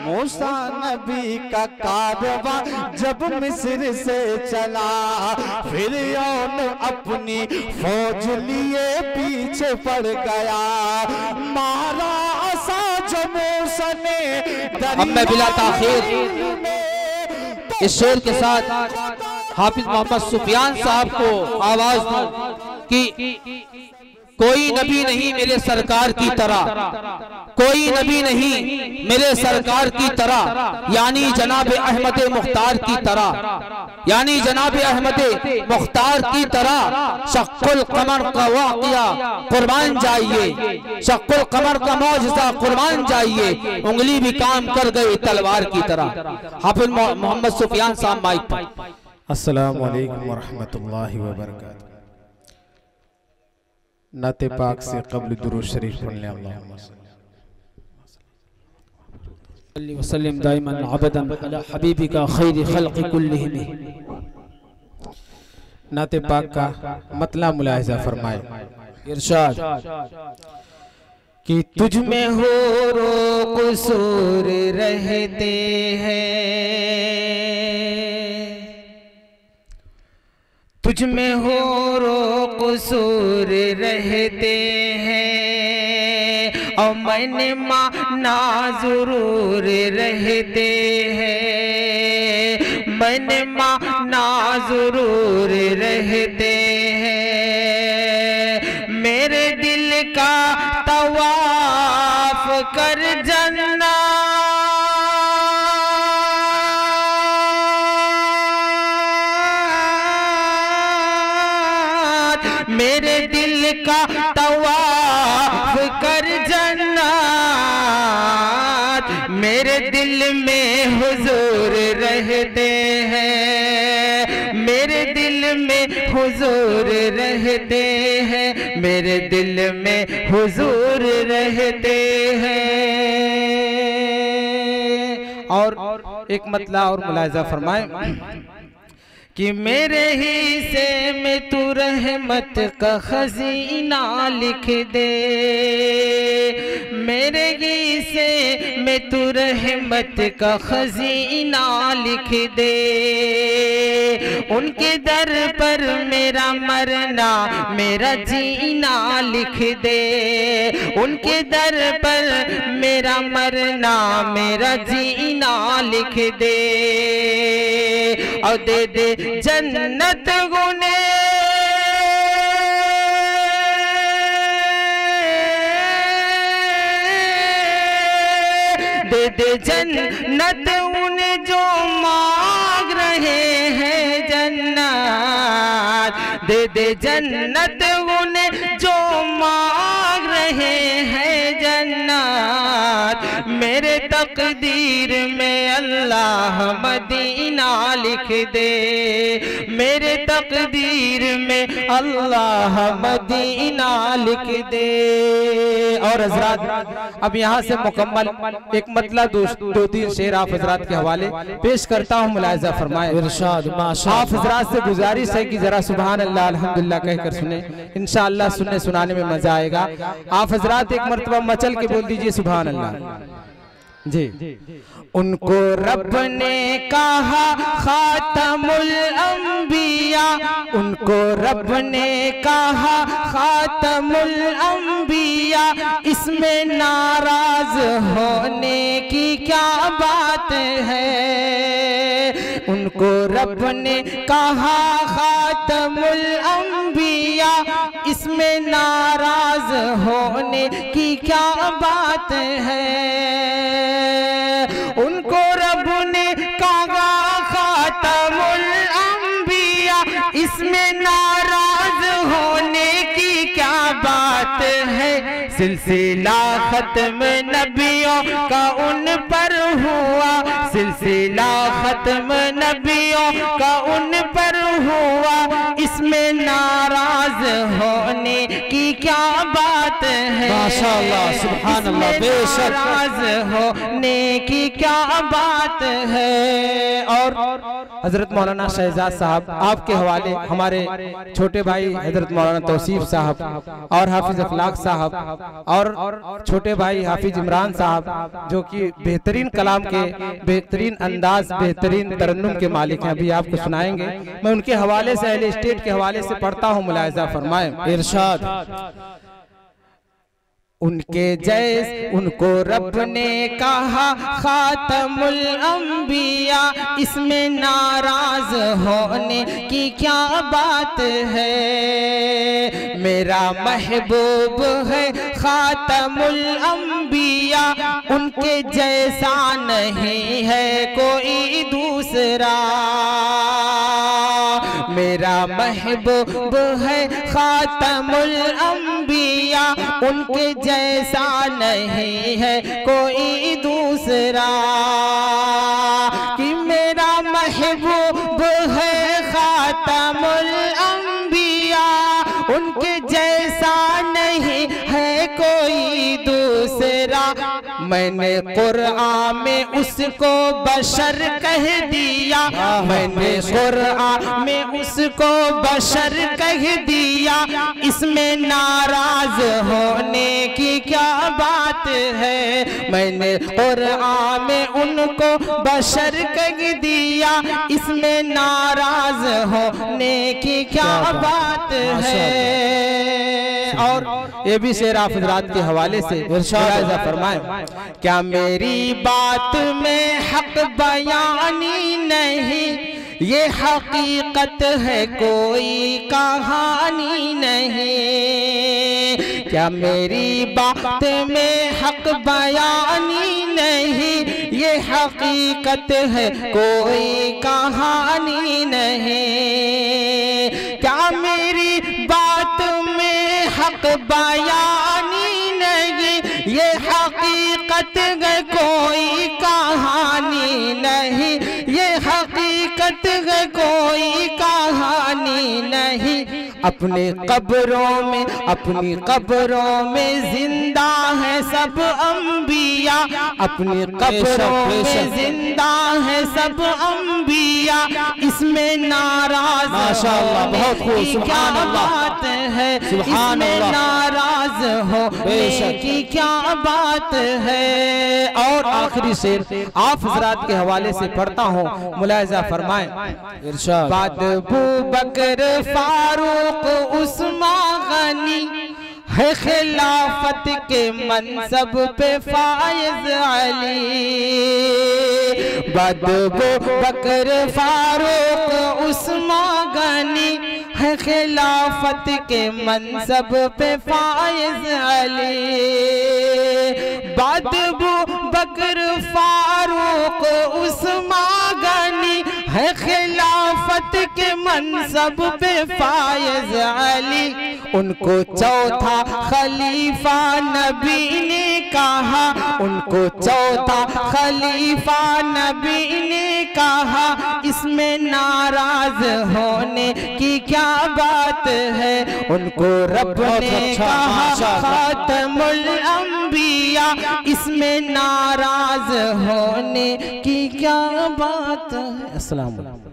मूसा नबी का कारवां जब मिस्र से चला, फिरौन अपनी फौज लिए पीछे पड़ गया, मारा असा जो मूसा ने। अब मैं बिला ताखीर इस शेर के साथ हाफिज मोहम्मद सुफियान साहब को आवाज दूं कि कोई नबी नहीं मेरे सरकार की तरह, कोई नबी नहीं मेरे सरकार की तरह, यानी जनाब अहमद मुख्तार की तरह, यानी जनाब अहमद मुख्तार की तरह। शक्कुल कमर का वाक़िया कुर्बान जाइए, शक्कुल कमर का मौजज़ा कुर्बान जाइए, उंगली भी काम कर गई तलवार की तरह। हाफिज मोहम्मद सुफियान साहब माइक पर। अस्सलामु अलैकुम वरहमतुल्लाहि वबरकातुहू। नाते पाक से कब्ल दुरूद शरीफ पढ़ लें। अल्लाहुम्मा सल्ली वसल्लिम दाइमन अबदन अला हबीबिका खैर खल्क़ि कुल्लिहिम। नाते पाक का मतलब मुलाहिजा फरमाए। इरशाद कि तुझ में हो रो कसूर रहते हैं, तुझ में हो रो कसूर रहते हैं, और मैंने माना जरूर रहते हैं, मैंने माना जरूर रहते हैं। मेरे दिल का तवाफ कर जन्नत, मेरे दिल का तवाफ कर जन्नत, मेरे दिल में हुजूर रहते हैं, मेरे दिल में हुजूर रहते हैं, मेरे दिल में हुजूर रहते हैं। और एक मतला और मुलाहिजा फरमाए कि मेरे हिस्से में तू रहमत का खजीना लिख दे, मेरे हिस्से में तू रहमत का खजीना लिख दे, उनके दर पर मेरा मरना मेरा जीना लिख दे, उनके दर पर मेरा मरना मेरा जीना लिख दे, और दे दे जन्नत गुने, दे दे जन्नत उन्हें जो मांग रहे हैं जन्नत, दे दे जन्नत उन्हें जो मांग रहे हैं जन्नत। मेरे तकदीर में अल्लाह मदीना लिख दे, मेरे तकदीर में अल्लाह मदीना लिख दे। और हजरात अब यहाँ से मुकम्मल एक मतलब दो तीन शेर आप हजरात के हवाले पेश करता हूँ, मुलाहिजा फरमाए। इरशाद आप हजरात से गुजारिश है कि जरा सुभान अल्लाह अल्हम्दुलिल्लाह कहकर सुने, इंशाअल्लाह सुनने सुनाने में मजा आएगा। आप हजरात एक मरतबा मचल के बोल दीजिए सुभान अल्लाह जी। उनको रब ने कहा खातमुल अंबिया, उनको रब ने कहा खातमुल अंबिया, इसमें नाराज होने की क्या बात है। उनको रब ने कहा खातमुल अंबिया, इसमें नाराज होने की क्या बात है। उनको रब ने कहा खातमुल अंबिया, इसमें नाराज होने की क्या बात है। सिलसिला खत्म नबियों का उन पर हुआ, सिलसिला खत्म नबियों का उन पर हुआ, इसमें नाराज होने की क्या बात है, माशाअल्लाह, सुभान अल्लाह, बेशक नाराज होने की क्या बात है। और हजरत मौलाना शहजाद साहब आपके हवाले हमारे छोटे भाई हजरत मौलाना तौसीफ साहब और हाफिज अखलाक साहब और छोटे भाई हाफिज इमरान साहब जो कि बेहतरीन कलाम के बेहतरीन अंदाज बेहतरीन तरन्नुम के मालिक हैं, अभी आपको सुनाएंगे। मैं उनके हवाले से अहले स्टेट के हवाले से पढ़ता हूँ, मुलाहिजा फरमाएं। इरशाद। उनके जैस उनको रब ने कहा खातमुल अंबिया, इसमें नाराज होने की क्या बात है। मेरा महबूब है खातमुल अंबिया, उनके जैसा नहीं है कोई दूसरा। मेरा महबूब है खातमुल अंबिया, उनके जैसा नहीं है कोई दूसरा। कि मेरा महबूब है खातमुल अंबिया, उनके जैसा नहीं है कोई दूसरा। मैंने कुरआन में उसको बशर कह दिया, मैंने कुरआन में उसको बशर कह दिया, इसमें नाराज होने की क्या बात है। मैंने कुरआन में उनको बशर कह दिया, इसमें नाराज होने की क्या बात है। और ये भी शेर आप हज़रात के हवाले से इरशाद फरमाएं। क्या मेरी बात में हक बयानी नहीं, ये हकीकत है कोई कहानी नहीं। क्या मेरी बात में हक बयानी नहीं, ये हकीकत है कोई कहानी नहीं। क्या मेरी बात में हक बयानी नहीं, ये हकीकत है कोई कहानी नहीं, ये हकीकत है कोई कहानी नहीं। अपने कब्रों में अपनी कब्रों में जिंदा है सब अंबिया, अपनी कब्रों में जिंदा है सब अंबिया, इसमें नाराज माशाअल्लाह, बहुत खूब, क्या बात है। इसमें नाराज होने की क्या बात है। और आखिरी शेर आप हज़रात के हवाले से पढ़ता हूँ, मुलाहिजा फरमाएं। इरशाद। बाद अबू बकर फारूक उस्मान गनी है खिलाफत के मनसब पे फायज अली। बाद अबू बकर फारूक उस्मान गनी है खिलाफत के मनसब पे फायज अली। बाद अबू बकर फारूक उस्मान गनी है खिलाफत के मनसब पे फायज अली। उनको चौथा खलीफा नबी ने कहा, उनको चौथा खलीफा नबी ने कहा, इसमें नाराज होने की क्या बात है। उनको रब ने कहा खातमुल अंबिया, इसमें नाराज होने की क्या बात है। अस्सलाम वालेकुम।